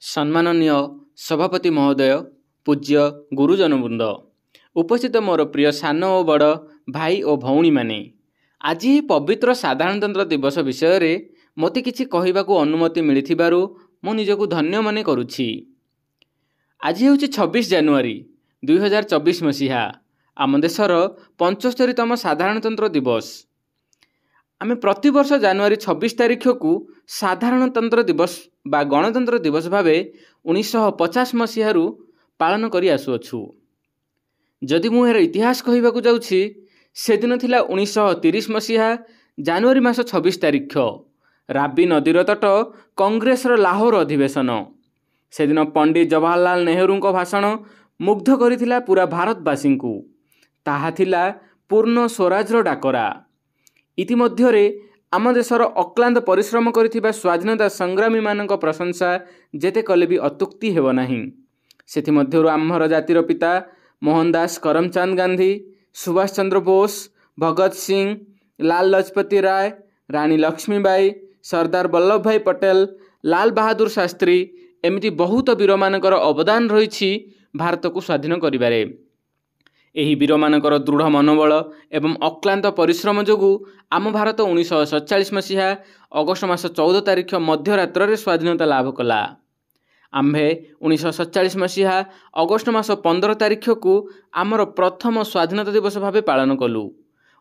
सम्माननीय सभापति महोदय, पूज्य गुरुजनवृंद, उपस्थित मोर प्रिय सान और बड़ भाई और भौणी माने, आज ही पवित्र साधारणतंत्र दिवस विषय रे मते किछि कहिबाकू अनुमति मिलिथिबारु मो निजकू धन्य मने करुछि। आज हेउछि 26 जनवरी 2024 मसीहा, आम देशर 75तम साधारणतंत्र दिवस। आमे प्रतिवर्ष जनवरी 26 तारिख को साधारणतंत्र दिवस बा गणतंत्र दिवस भावे 1950 मसीह पालन करी आसुअछु। जदि मु एकर इतिहास कहिबाकू जाउछि, से दिन थिला 1930 मसीहा जनवरी मास 26 तारिख, राबी नदीर तट कांग्रेसर लाहौर अधिवेशन। से दिन पंडित जवाहरलाल नेहरू को भाषण मुग्ध करिथिला पूरा भारतवासी को। ताहा थिला पूर्ण स्वराज्र डाकरा। इतिमध्यरे आम देशर अक्लांत परिश्रम करिथिबा स्वाधीनता संग्रामी मानक प्रशंसा जेते कले भी अत्युक्ति हेब नाही। सेथिमध्यरु आम्भर जातिर पिता मोहनदास करमचंद गांधी, सुभाष चंद्र बोस, भगत सिंह, लाल लजपति राय, रानी लक्ष्मीबाई, सरदार वल्लभ भाई पटेल, लाल बहादुर शास्त्री एमिति बहुत वीर मानकर अवदान रही भारत को स्वाधीन करिबारे। एही वीर मानकर दृढ़ मनोबल एवं अक्लांत परिश्रम जोगु आम भारत 1947 मसीहा अगस्ट मास 14 तारिख मध्यरात्र स्वाधीनता लाभ कला। आम्भे 1947 मसीहा अगस्ट मास 15 तारिख को आमर प्रथम स्वाधीनता दिवस भाव पालन कलु।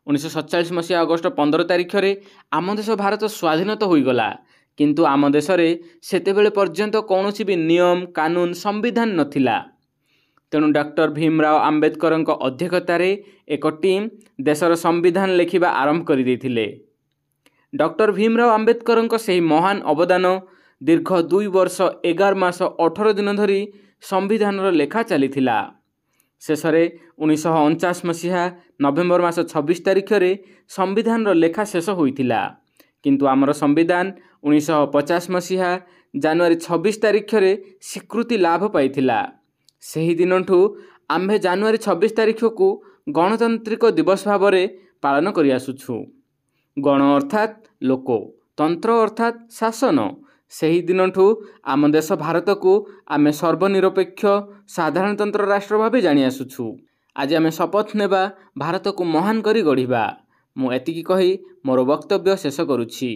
1947 मसीहा अगस्ट 15 तारिख रे आम देश भारत स्वाधीनता होईगला, किंतु आम देश रे सेतेबेले पर्यंत कौनसी भी नियम कानून संविधान नथिला। तेणु डॉक्टर भीमराव आंबेडकर अध्यक्षतार एक टीम देशर संविधान लेखिबा आरंभ कर देथिले। डॉक्टर भीमराव आंबेडकर से महान अवदान दीर्घ 2 वर्ष 11 मास 18 दिन धरी संविधान लेखा चलीथिला। शेषरे 1949 मसीहा नवेम्बर मास 26 तारिख रे संविधान लेखा शेष होइथिला, किंतु आमर संविधान 1950 मसीहा जनवरी 26 तारिख रे स्वीकृति लाभ पाइथिला। सही दिनठू आम्भे जनवरी 26 तारिख को गणतांत्रिक दिवस भाव पालन करि आसुछु। गण अर्थात लोक, तंत्र अर्थात शासन। सही दिनठू आम देश भारत को आमे सर्वनिरपेक्ष साधारणतंत्र राष्ट्र भाव जानी आसुछु। आज आमे शपथ नेबा भारत को महान करी गढ़िबा। मु एतिकी कही मोर वक्तव्य शेष करुछि।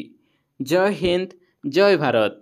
जय हिंद, जय भारत।